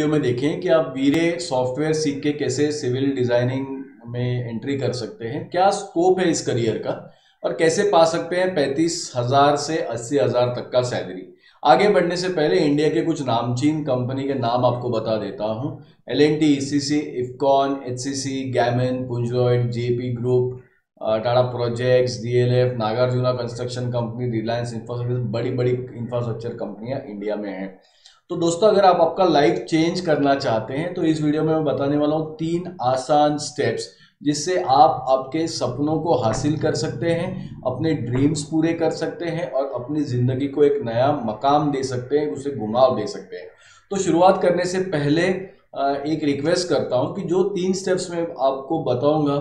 Video में देखें कि आप वीरे सॉफ्टवेयर सीख के कैसे सिविल डिजाइनिंग में एंट्री कर सकते हैं, क्या स्कोप है इस करियर का और कैसे पा सकते हैं 35,000 से 80,000 तक का सैलरी। आगे बढ़ने से पहले इंडिया के कुछ नामचीन कंपनी के नाम आपको बता देता हूं। L&T, ECC, Afcons, HCC, Gammon, पुंजॉइंट, JP group, Tata projects, DLF, Nagarjuna construction company, Reliance infrastructure, बड़ी बड़ी इंफ्रास्ट्रक्चर कंपनियां इंडिया में हैं। तो दोस्तों, अगर आप आपका लाइफ चेंज करना चाहते हैं तो इस वीडियो में मैं बताने वाला हूँ 3 आसान स्टेप्स जिससे आप आपके सपनों को हासिल कर सकते हैं, अपने ड्रीम्स पूरे कर सकते हैं और अपनी ज़िंदगी को एक नया मकाम दे सकते हैं, उसे घुमाव दे सकते हैं। तो शुरुआत करने से पहले एक रिक्वेस्ट करता हूं कि जो 3 स्टेप्स मैं आपको बताऊंगा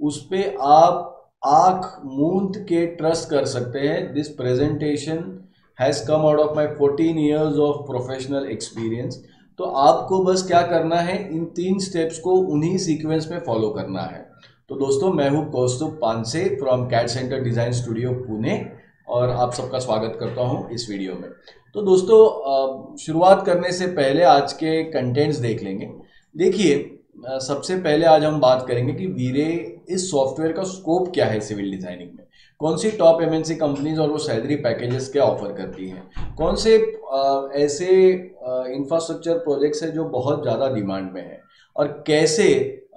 उस पे आप आंख मूंद के ट्रस्ट कर सकते हैं। This presentation has come out of my 14 years of professional experience. तो आपको बस क्या करना है, इन 3 स्टेप्स को उन्हीं सीक्वेंस में फॉलो करना है। तो दोस्तों, मैं हूं Kaustubh Panse from CAD centre design studio Pune और आप सबका स्वागत करता हूं इस वीडियो में। तो दोस्तों, शुरुआत करने से पहले आज के कंटेंट्स देख लेंगे। देखिए, सबसे पहले आज हम बात करेंगे कि वीरे इस सॉफ्टवेयर का स्कोप क्या है सिविल डिज़ाइनिंग में, कौन सी टॉप MNC कंपनीज और वो सैलरी पैकेजेस क्या ऑफर करती हैं, कौन से ऐसे इंफ्रास्ट्रक्चर प्रोजेक्ट्स हैं जो बहुत ज़्यादा डिमांड में हैं, और कैसे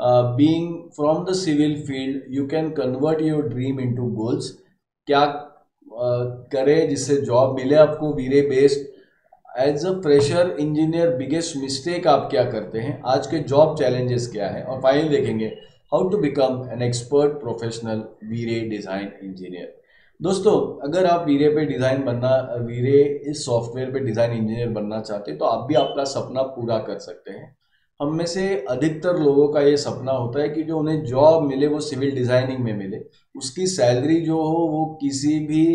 being from the civil field you can convert your dream into goals. क्या करें जिससे जॉब मिले आपको where based. As a fresher engineer biggest mistake आप क्या करते हैं, आज के जॉब चैलेंजेस क्या है, और फाइनल देखेंगे how to become an expert professional where design engineer. दोस्तों, अगर आप वीरे इस सॉफ्टवेयर पे डिज़ाइन इंजीनियर बनना चाहते हैं तो आप भी आपका सपना पूरा कर सकते हैं। हम में से अधिकतर लोगों का ये सपना होता है कि जो उन्हें जॉब मिले वो सिविल डिज़ाइनिंग में मिले, उसकी सैलरी जो हो वो किसी भी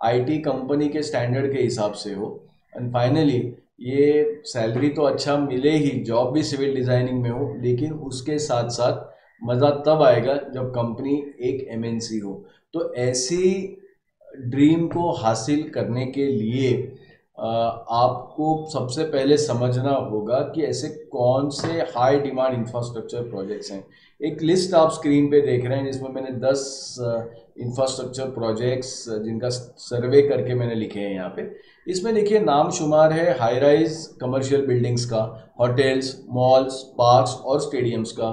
IT कंपनी के स्टैंडर्ड के हिसाब से हो, एंड फाइनली ये सैलरी तो अच्छा मिले ही, जॉब भी सिविल डिज़ाइनिंग में हो, लेकिन उसके साथ साथ मज़ा तब आएगा जब कंपनी एक MNC हो। तो ऐसी ड्रीम को हासिल करने के लिए आपको सबसे पहले समझना होगा कि ऐसे कौन से हाई डिमांड इंफ्रास्ट्रक्चर प्रोजेक्ट्स हैं। एक लिस्ट आप स्क्रीन पे देख रहे हैं जिसमें मैंने 10 इंफ्रास्ट्रक्चर प्रोजेक्ट्स जिनका सर्वे करके मैंने लिखे हैं यहाँ पे। इसमें देखिए नाम शुमार है हाई राइज कमर्शियल बिल्डिंग्स का, होटल्स, मॉल्स, पार्क्स और स्टेडियम्स का,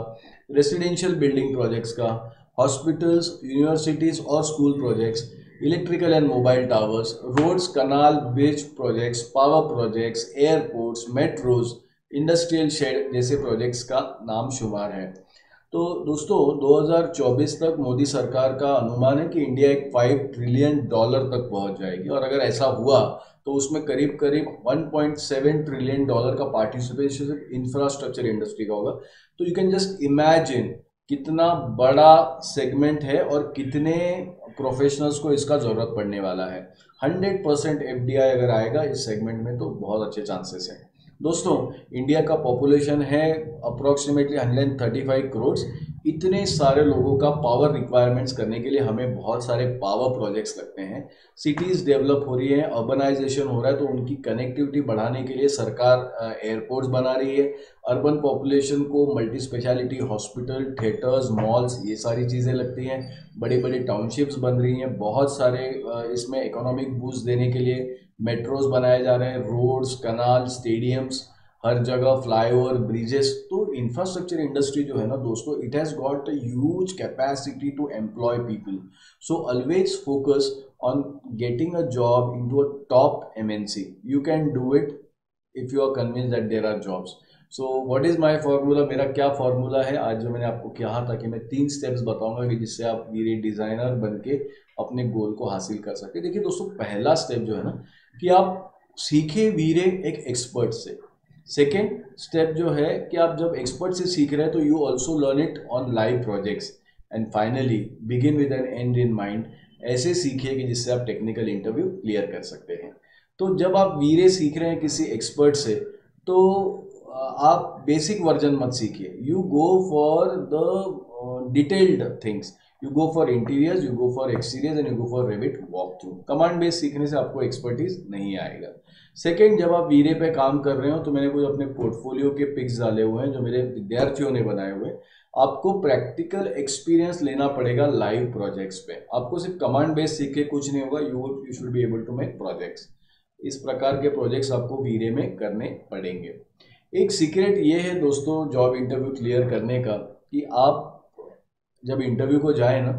रेसिडेंशियल बिल्डिंग प्रोजेक्ट्स का, हॉस्पिटल्स, यूनिवर्सिटीज़ और school projects, electrical and mobile towers, roads, canal, bridge projects, power projects, airports, metros, industrial shed जैसे प्रोजेक्ट्स का नाम शुमार है। तो दोस्तों, 2024 तक मोदी सरकार का अनुमान है कि इंडिया एक $5 ट्रिलियन तक पहुंच जाएगी, और अगर ऐसा हुआ तो उसमें करीब करीब $1.7 ट्रिलियन का पार्टिसिपेशन इंफ्रास्ट्रक्चर इंडस्ट्री का होगा। तो यू कैन जस्ट इमेजिन कितना बड़ा सेगमेंट है और कितने प्रोफेशनल्स को इसका ज़रूरत पड़ने वाला है। 100% FDI अगर आएगा इस सेगमेंट में तो बहुत अच्छे चांसेस हैं। दोस्तों, इंडिया का पॉपुलेशन है अप्रॉक्सीमेटली 135 करोड़। इतने सारे लोगों का पावर रिक्वायरमेंट्स करने के लिए हमें बहुत सारे पावर प्रोजेक्ट्स लगते हैं। सिटीज़ डेवलप हो रही है, अर्बनाइजेशन हो रहा है, तो उनकी कनेक्टिविटी बढ़ाने के लिए सरकार एयरपोर्ट्स बना रही है। अर्बन पॉपुलेशन को multi speciality hospital, theatres, malls, ये सारी चीज़ें लगती हैं। बड़ी बड़ी टाउनशिप्स बन रही हैं, बहुत सारे इसमें इकोनॉमिक बूस्ट देने के लिए मेट्रोज बनाए जा रहे हैं, रोड्स, कनाल, स्टेडियम्स, हर जगह फ्लाईओवर, ब्रिजेस। तो इंफ्रास्ट्रक्चर इंडस्ट्री जो है ना दोस्तों, it has got a huge capacity to employ people. So always focus on getting a job into a top MNC। You can do it if you are convinced that there are jobs. So what is my formula, मेरा क्या formula है आज जो मैंने आपको कहा था कि मैं 3 स्टेप्स बताऊंगा कि जिससे आप वीरे डिज़ाइनर बन के अपने गोल को हासिल कर सकते। देखिए दोस्तों, पहला स्टेप जो है ना कि आप सीखे वीरे एक एक्सपर्ट से। सेकेंड स्टेप जो है कि आप जब एक्सपर्ट से सीख रहे हैं तो you also learn it on live projects. And finally begin with an end in mind. ऐसे सीखिए कि जिससे आप टेक्निकल इंटरव्यू क्लियर कर सकते हैं। तो जब आप वीरे सीख रहे हैं किसी एक्सपर्ट से तो आप बेसिक वर्जन मत सीखिए, you go for the detailed things. You go for interiors, you go for exteriors and you go for Revit walk through. Command base सीखने से आपको एक्सपर्टीज नहीं आएगा। सेकेंड, जब आप वीरे पे काम कर रहे हो तो मैंने कुछ अपने पोर्टफोलियो के पिक्स डाले हुए हैं जो मेरे विद्यार्थियों ने बनाए हुए। आपको प्रैक्टिकल एक्सपीरियंस लेना पड़ेगा लाइव प्रोजेक्ट्स पे। आपको सिर्फ कमांड बेस सीख के कुछ नहीं होगा, you should be able to make projects. इस प्रकार के प्रोजेक्ट्स आपको वीरे में करने पड़ेंगे। एक सीक्रेट ये है दोस्तों जॉब इंटरव्यू क्लियर करने का कि आप जब इंटरव्यू को जाए ना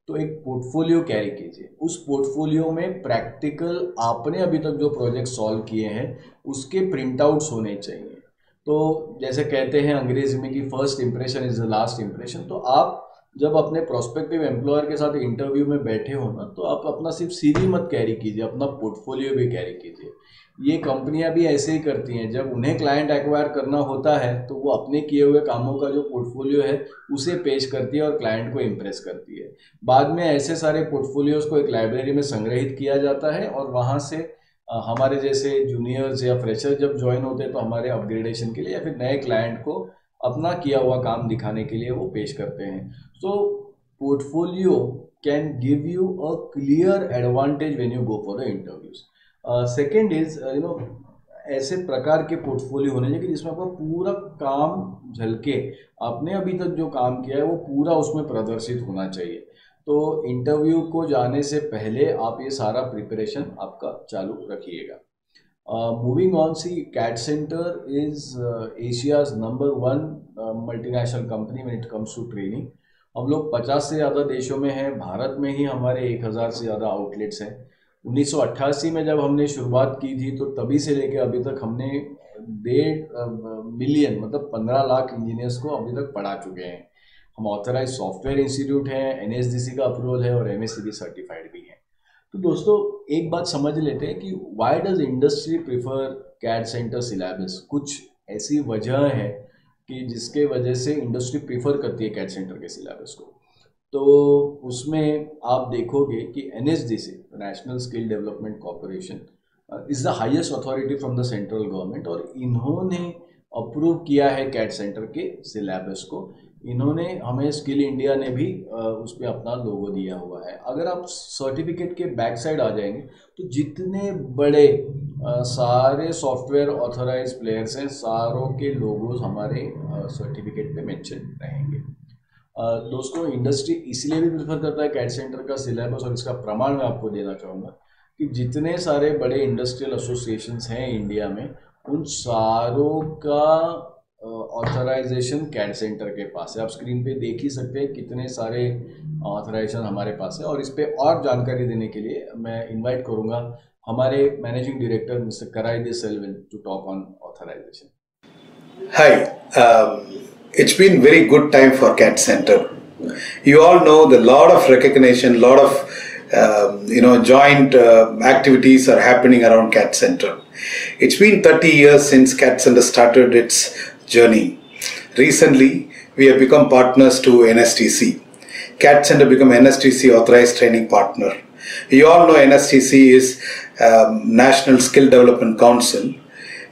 तो एक पोर्टफोलियो कैरी कीजिए। उस पोर्टफोलियो में प्रैक्टिकल आपने अभी तक जो प्रोजेक्ट सॉल्व किए हैं उसके प्रिंट आउट्स होने चाहिए। तो जैसे कहते हैं अंग्रेजी में कि first impression is the last impression. तो आप जब अपने प्रोस्पेक्टिव एम्प्लॉयर के साथ इंटरव्यू में बैठे हो ना तो आप अपना सिर्फ सीवी मत कैरी कीजिए, अपना पोर्टफोलियो भी कैरी कीजिए। ये कंपनियां भी ऐसे ही करती हैं, जब उन्हें क्लाइंट एक्वायर करना होता है तो वो अपने किए हुए कामों का जो पोर्टफोलियो है उसे पेश करती है और क्लाइंट को इम्प्रेस करती है। बाद में ऐसे सारे पोर्टफोलियोज को एक लाइब्रेरी में संग्रहित किया जाता है और वहाँ से हमारे जैसे जूनियर्स या फ्रेशर जब ज्वाइन होते हैं तो हमारे अपग्रेडेशन के लिए या फिर नए क्लाइंट को अपना किया हुआ काम दिखाने के लिए वो पेश करते हैं। So portfolio can give you a clear advantage when you go for the interviews. Second is ऐसे प्रकार के पोर्टफोलियो होने चाहिए जिसमें आपका पूरा काम झलके, आपने अभी तक जो काम किया है वो पूरा उसमें प्रदर्शित होना चाहिए। तो इंटरव्यू को जाने से पहले आप ये सारा प्रिपरेशन आपका चालू रखिएगा। Moving on, C CAD centre is Asia's number 1 multinational company when it comes to training. हम लोग 50 से ज़्यादा देशों में हैं, भारत में ही हमारे 1000 से ज़्यादा आउटलेट्स हैं। 1988 में जब हमने शुरुआत की थी तो तभी से लेकर अभी तक हमने 1.5 मिलियन मतलब 15 लाख इंजीनियर्स को अभी तक पढ़ा चुके हैं। हम ऑथराइज सॉफ्टवेयर इंस्टीट्यूट हैं, एनएसडीसी का अप्रूवल है और एमएससीबी सर्टिफाइड भी है। तो दोस्तों एक बात समझ लेते हैं कि why does industry prefer CAD centre syllabus. कुछ ऐसी वजह है कि जिसके वजह से इंडस्ट्री प्रिफर करती है कैट सेंटर के सिलेबस को। तो उसमें आप देखोगे कि NSDC, national skill development corporation, is the highest authority from the central government और इन्होंने अप्रूव किया है कैट सेंटर के सिलेबस को। इन्होंने हमें स्किल इंडिया ने भी उस पर अपना लोगो दिया हुआ है। अगर आप सर्टिफिकेट के बैक साइड आ जाएंगे तो जितने बड़े सारे सॉफ्टवेयर ऑथराइज प्लेयर्स हैं सारों के लोगोज हमारे सर्टिफिकेट पे मेंशन रहेंगे। दोस्तों इंडस्ट्री इसलिए भी प्रेफर करता है कैट सेंटर का सिलेबस और इसका प्रमाण मैं आपको देना चाहूँगा कि जितने सारे बड़े इंडस्ट्रियल एसोसिएशंस हैं इंडिया में उन सारों का ऑथराइजेशन कैट सेंटर के पास है। आप स्क्रीन पे देख ही सकते हैं कितने सारे ऑथराइजेशन हमारे पास है। और इस पे और जानकारी देने के लिए मैं इनवाइट करूंगा हमारे managing director mister Karaide Selvin to talk on authorisation. Hi, it's been very good time for CAT Center. You all know the lot of recognition, lot of joint activities are happening around CAT Center. It's been 30 years since CAT Center started its journey. Recently, we have become partners to NSTC. CAT Center become NSTC authorized training partner. You all know NSTC is National Skill Development Council,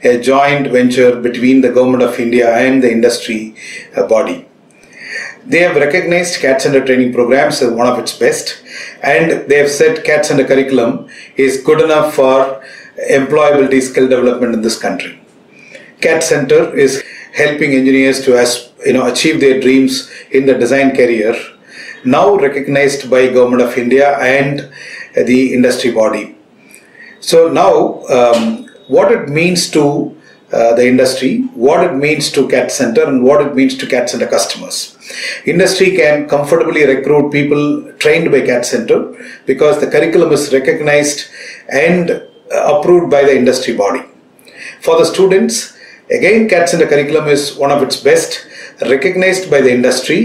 a joint venture between the Government of India and the industry body. They have recognized CAT Center training programs as one of its best, and they have said CAT Center curriculum is good enough for employability skill development in this country. CAT Center is helping engineers to achieve their dreams in the design career, now recognized by Government of India and the industry body. So now what it means to the industry, what it means to CAT Center, and what it means to CAT Center customers. Industry can comfortably recruit people trained by CAT Center because the curriculum is recognized and approved by the industry body. For the students, again CAT Center curriculum is one of its best, recognized by the industry,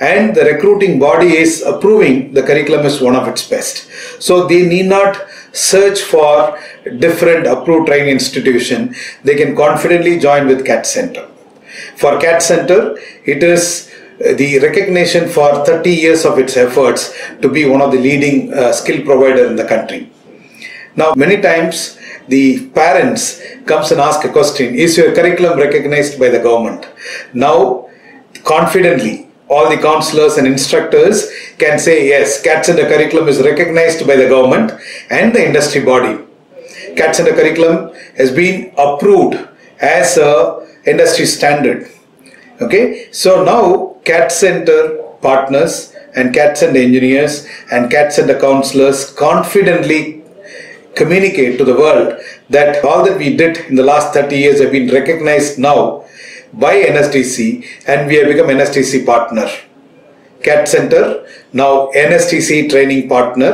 and the recruiting body is approving the curriculum is one of its best. So they need not search for different approved training institution. They can confidently join with CAT Center. For CAT Center, it is the recognition for 30 years of its efforts to be one of the leading skill provider in the country. Now many times the parents comes and ask a question, is your curriculum recognized by the government? Now confidently all the counselors and instructors can say, yes, CAT Center curriculum is recognized by the government and the industry body. CAT Center curriculum has been approved as a industry standard. Okay, so now CAT Center partners and CAT Center engineers and CAT Center counselors confidently communicate to the world that all that we did in the last 30 years have been recognized now by NSTC, and we have become NSTC partner. CAT Center now NSTC training partner,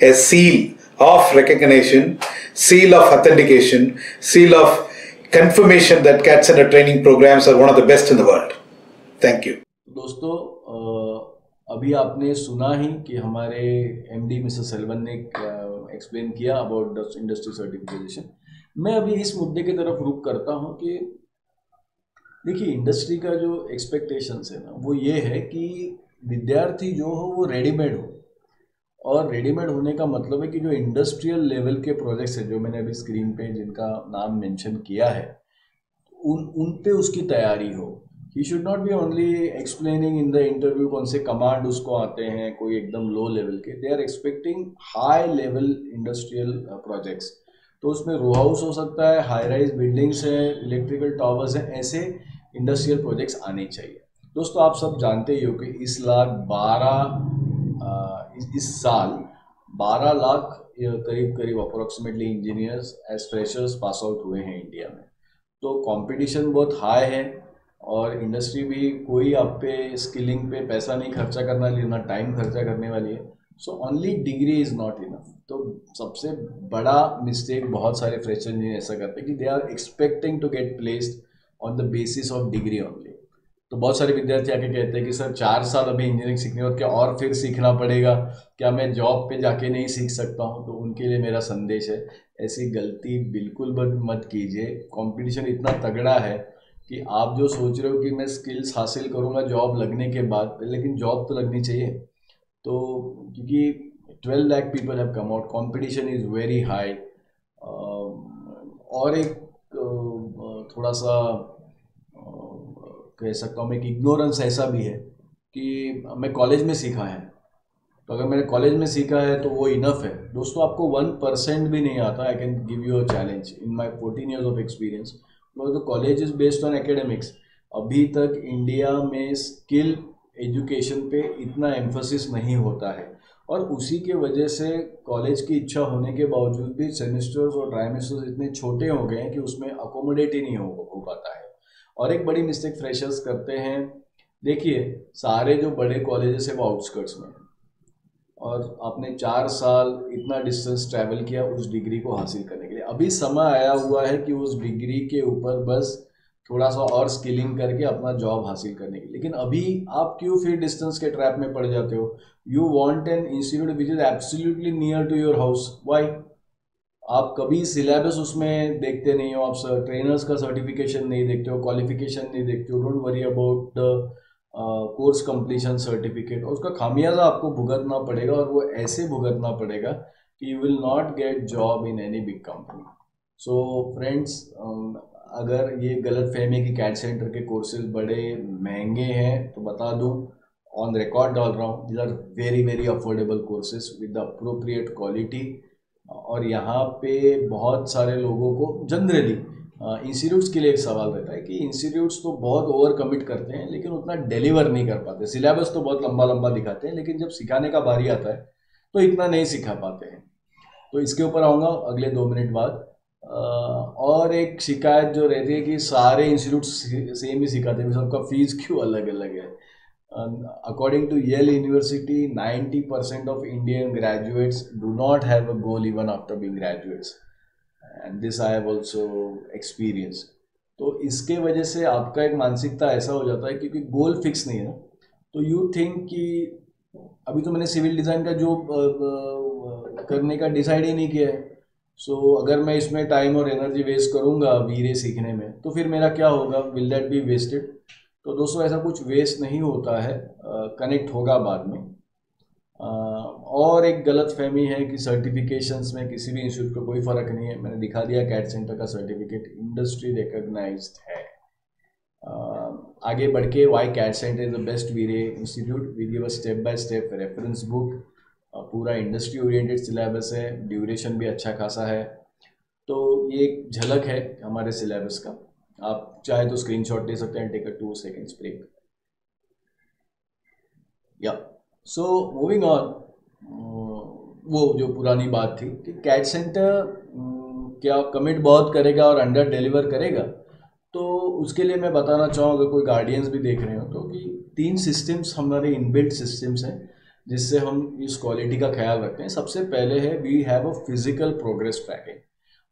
a seal of recognition, seal of authentication, seal of confirmation that CAT Center training programs are one of the best in the world. Thank you. दोस्तों, अभी आपने सुना ही कि हमारे MD mister Selvan ने explain किया about the industry certification. मैं अभी इस मुद्दे की तरफ रुख करता हूं कि देखिए, इंडस्ट्री का जो एक्सपेक्टेशंस है ना, वो ये है कि विद्यार्थी जो हो वो रेडीमेड हो, और रेडीमेड होने का मतलब है कि जो इंडस्ट्रियल लेवल के प्रोजेक्ट्स हैं, जो मैंने अभी स्क्रीन पे जिनका नाम मेंशन किया है, उन पे उसकी तैयारी हो। He should not be only explaining in the interview कौन से कमांड उसको आते हैं, कोई एकदम लो लेवल के। They are expecting high level industrial projects. तो उसमें रो हाउस हो सकता है, हाई राइज बिल्डिंग्स हैं, इलेक्ट्रिकल टावर्स हैं, ऐसे इंडस्ट्रियल प्रोजेक्ट्स आने चाहिए। दोस्तों, आप सब जानते ही हो कि इस साल 12 लाख करीब approximately engineers as freshers pass out हुए हैं इंडिया में। तो कंपटीशन बहुत हाई है, और इंडस्ट्री भी कोई आप पे स्किलिंग पे पैसा नहीं खर्चा करना वाली, ना टाइम खर्चा करने वाली है। So only degree is not enough. तो सबसे बड़ा मिस्टेक बहुत सारे फ्रेशर इंजीनियर ऐसा करते हैं कि they are expecting to get placed on the basis of degree only. तो बहुत सारे विद्यार्थी आके कहते हैं कि सर 4 साल अभी इंजीनियरिंग सीखने और क्या और फिर सीखना पड़ेगा, क्या मैं जॉब पे जाके नहीं सीख सकता हूँ? तो उनके लिए मेरा संदेश है, ऐसी गलती बिल्कुल मत कीजिए। कंपटीशन इतना तगड़ा है कि आप जो सोच रहे हो कि मैं स्किल्स हासिल करूँगा जॉब लगने के बाद, लेकिन जॉब तो लगनी चाहिए। तो क्योंकि 12 lakh people have come out, competition is very high. और एक थोड़ा सा कह सकता हूँ मैं कि इग्नोरेंस ऐसा भी है कि मैं कॉलेज में सीखा है, तो अगर मैंने कॉलेज में सीखा है तो वो इनफ है। दोस्तों, आपको 1% भी नहीं आता, I can give you a challenge in my 14 years of experience. तो college is based on academics. अभी तक इंडिया में स्किल एजुकेशन पे इतना एम्फोसिस नहीं होता है, और उसी के वजह से कॉलेज की इच्छा होने के बावजूद भी सेमेस्टर्स और ट्राइमेस्टर्स इतने छोटे हो गए हैं कि उसमें अकोमोडेट ही नहीं हो पाता है। और एक बड़ी मिस्टेक फ्रेशर्स करते हैं, देखिए सारे जो बड़े कॉलेजेस है वो आउटस्कर्ट्स में, और आपने 4 साल इतना डिस्टेंस ट्रैवल किया उस डिग्री को हासिल करने के लिए। अभी समय आया हुआ है कि उस डिग्री के ऊपर बस थोड़ा सा और स्किलिंग करके अपना जॉब हासिल करने के लिए। लेकिन अभी आप क्यों फिर डिस्टेंस के ट्रैप में पड़ जाते हो? You want an institute which is absolutely near to your house. Why? आप कभी सिलेबस उसमें देखते नहीं हो, आप ट्रेनर्स का सर्टिफिकेशन नहीं देखते हो, क्वालिफिकेशन नहीं देखते हो, don't worry about the course completion certificate. और उसका खामियाजा आपको भुगतना पड़ेगा, और वो ऐसे भुगतना पड़ेगा कि you will not get job in any big company. So friends, अगर ये गलत फहमी कि कैट सेंटर के कोर्सेज बड़े महंगे हैं, तो बता दूं, ऑन रिकॉर्ड डाल रहा हूँ, these are very very affordable courses with the appropriate quality. और यहाँ पे बहुत सारे लोगों को जनरली इंस्टीट्यूट्स के लिए एक सवाल रहता है कि इंस्टीट्यूट्स तो बहुत ओवर कमिट करते हैं लेकिन उतना डिलीवर नहीं कर पाते। सिलेबस तो बहुत लंबा लंबा दिखाते हैं, लेकिन जब सिखाने का बारी आता है तो इतना नहीं सिखा पाते हैं। तो इसके ऊपर आऊँगा अगले 2 मिनट बाद। और एक शिकायत जो रहती है कि सारे इंस्टीट्यूट सेम ही सिखाते हैं, सबका फीस क्यों अलग अलग है? According to Yale University, 90% of Indian graduates do not have a goal even after being graduates, and this I have also experienced. तो इसके वजह से आपका एक मानसिकता ऐसा हो जाता है क्योंकि गोल फिक्स नहीं है ना, तो यू थिंक कि अभी तो मैंने सिविल डिज़ाइन का जॉब करने का डिसाइड ही नहीं किया है, सो अगर मैं इसमें टाइम और एनर्जी वेस्ट करूँगा वीरे सीखने में तो फिर मेरा क्या होगा? Will that be wasted? तो दोस्तों, ऐसा कुछ वेस्ट नहीं होता है, कनेक्ट होगा बाद में। और एक गलत फहमी है कि सर्टिफिकेशंस में किसी भी इंस्टीट्यूट को कोई फ़र्क नहीं है। मैंने दिखा दिया कैट सेंटर का सर्टिफिकेट इंडस्ट्री रिकग्नाइज्ड है। आगे बढ़ के why CAD centre is the best where institute, we give a step by step reference book, पूरा इंडस्ट्री ओरिएंटेड सिलेबस है, ड्यूरेशन भी अच्छा खासा है। तो ये एक झलक है हमारे सिलेबस का, आप चाहे तो स्क्रीनशॉट ले सकते हैं, टेक अ 2 seconds ब्रेक। या सो मूविंग ऑन, वो जो पुरानी बात थी कि कैट सेंटर क्या कमिट बहुत करेगा और अंडर डिलीवर करेगा, तो उसके लिए मैं बताना चाहूँ, अगर कोई गार्डियंस भी देख रहे हो तो, कि 3 सिस्टम्स हमारे इनबिल्ट सिस्टम्स हैं जिससे हम इस क्वालिटी का ख्याल रखते हैं। सबसे पहले है we have a physical progress tracking.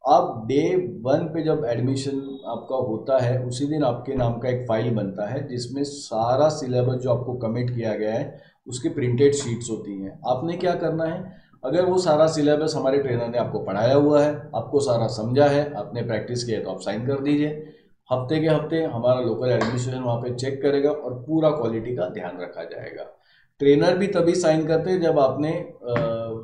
आप डे 1 पे जब एडमिशन आपका होता है उसी दिन आपके नाम का एक फाइल बनता है जिसमें सारा सिलेबस जो आपको कमिट किया गया है उसकी प्रिंटेड शीट्स होती हैं। आपने क्या करना है, अगर वो सारा सिलेबस हमारे ट्रेनर ने आपको पढ़ाया हुआ है, आपको सारा समझा है, आपने प्रैक्टिस किया है, तो आप साइन कर दीजिए। हफ्ते के हफ्ते हमारा लोकल एडमिनिस्ट्रेशन वहाँ पे चेक करेगा और पूरा क्वालिटी का ध्यान रखा जाएगा। ट्रेनर भी तभी साइन करते हैं जब आपने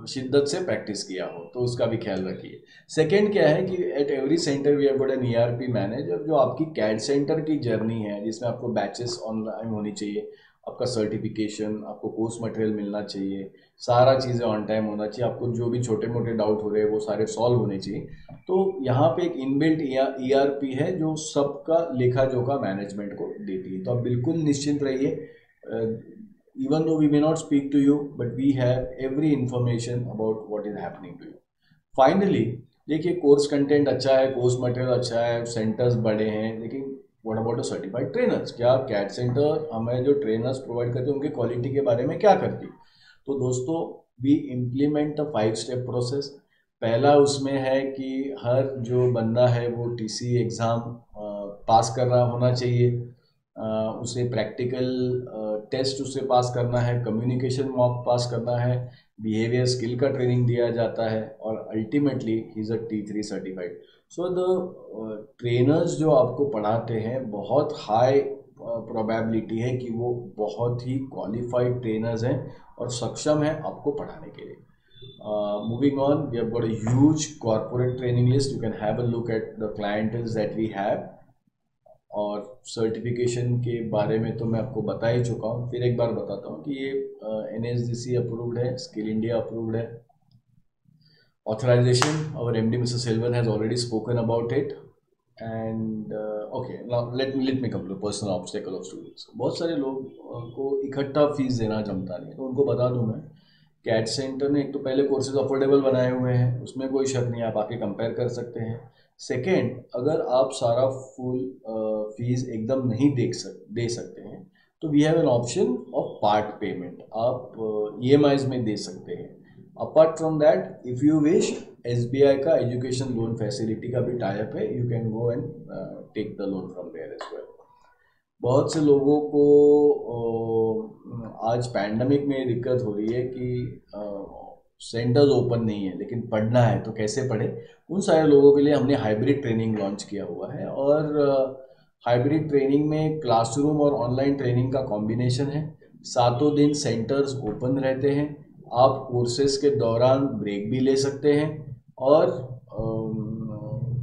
शिद्दत से प्रैक्टिस किया हो, तो उसका भी ख्याल रखिए। सेकेंड क्या है कि at every centre we have got an ERP manager, जो आपकी कैड सेंटर की जर्नी है जिसमें आपको बैचेस ऑनलाइन होनी चाहिए, आपका सर्टिफिकेशन, आपको कोर्स मटेरियल मिलना चाहिए, सारा चीज़ें ऑन टाइम होना चाहिए, आपको जो भी छोटे मोटे डाउट हो रहे हैं वो सारे सॉल्व होने चाहिए। तो यहाँ पे एक इनबिल्ट ERP है जो सबका लेखा जोखा मैनेजमेंट को देती है। तो आप बिल्कुल निश्चिंत रहिए, even though we may not speak to you but we have every information about what is happening to you. Finally, देखिए कोर्स कंटेंट अच्छा है, कोर्स मटेरियल अच्छा है, सेंटर्स बड़े हैं, लेकिन what about a certified trainers? क्या कैट सेंटर हमें जो ट्रेनर्स प्रोवाइड करते हैं उनकी क्वालिटी के बारे में क्या करती? तो दोस्तों, we implement a 5 step process. पहला उसमें है कि हर जो बंदा है वो TC एग्ज़ाम पास कर रहा होना चाहिए, उसे प्रैक्टिकल टेस्ट उसे पास करना है, कम्युनिकेशन मॉक पास करना है, बिहेवियर स्किल का ट्रेनिंग दिया जाता है, और ultimately he is a T3 certified. So the trainers जो आपको पढ़ाते हैं बहुत हाई प्रोबेबिलिटी है कि वो बहुत ही क्वालिफाइड ट्रेनर्स हैं और सक्षम हैं आपको पढ़ाने के लिए। Moving on, we have got a huge corporate training list. You can have a look at the clientele that we have. और सर्टिफिकेशन के बारे में तो मैं आपको बता ही चुका हूँ, फिर एक बार बताता हूँ कि ये NSDC अप्रूव्ड है, स्किल इंडिया अप्रूव्ड है। Authorization, our MD Mr. Selvan has already spoken about it. And okay, let me come to personal obstacle of students. बहुत सारे लोग को इकट्ठा फीस देना जमता नहीं है, तो उनको बता दूं मैं, कैट सेंटर ने एक तो पहले कोर्सेज अफोर्डेबल बनाए हुए हैं, उसमें कोई शक नहीं, आप आके कंपेयर कर सकते हैं। सेकेंड, अगर आप सारा फुल फीस एकदम नहीं दे सकते हैं तो we have an option of part payment, आप EMIs में दे सकते हैं। Apart from that, if you wish, SBI का एजुकेशन लोन फैसिलिटी का भी टाइप है, you can go and take the loan from there as well. बहुत से लोगों को आज पैंडमिक में दिक्कत हो रही है कि सेंटर्स ओपन नहीं है लेकिन पढ़ना है तो कैसे पढ़े। उन सारे लोगों के लिए हमने हाइब्रिड ट्रेनिंग लॉन्च किया हुआ है, और हाइब्रिड ट्रेनिंग में क्लासरूम और ऑनलाइन ट्रेनिंग का कॉम्बिनेशन है। 7 दिन सेंटर्स ओपन रहते हैं, आप कोर्सेज के दौरान ब्रेक भी ले सकते हैं, और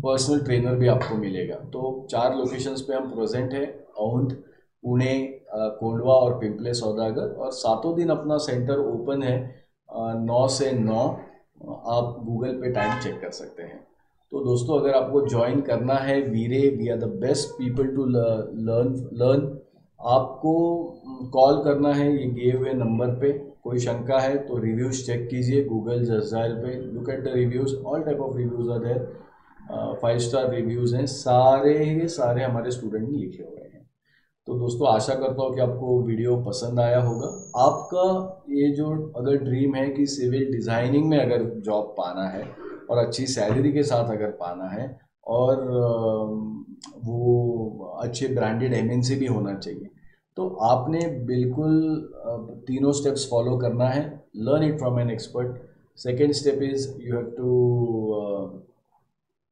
पर्सनल ट्रेनर भी आपको मिलेगा। तो 4 लोकेशंस पे हम प्रेजेंट है, औंध, पुणे, कोंडवा और पिंपले सौदागर, और 7 दिन अपना सेंटर ओपन है 9 से 9। आप गूगल पे टाइम चेक कर सकते हैं। तो दोस्तों, अगर आपको ज्वाइन करना है where, we are the best people to learn. आपको कॉल करना है ये दिए हुए नंबर पे। कोई शंका है तो रिव्यूज़ चेक कीजिए गूगल जस्टाइल पे, look at the reviews, all type of reviews are there, 5 star reviews हैं, सारे हमारे स्टूडेंट ने लिखे हुए हैं। तो दोस्तों, आशा करता हूँ कि आपको वीडियो पसंद आया होगा। आपका ये जो अगर ड्रीम है कि सिविल डिज़ाइनिंग में अगर जॉब पाना है और अच्छी सैलरी के साथ अगर पाना है, और वो अच्छे ब्रांडेड MNC भी होना चाहिए, तो आपने बिल्कुल 3 स्टेप्स फॉलो करना है। Learn it from an expert. Second step is you have to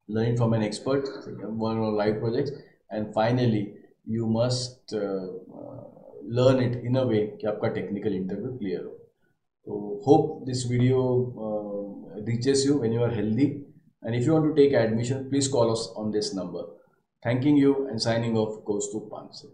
learn from an expert, one or live projects, and finally you must learn it in a way कि आपका technical interview clear हो। तो hope this video reaches you when you are healthy, and if you want to take admission, please call us on this number. Thanking you and signing off goes to Panse.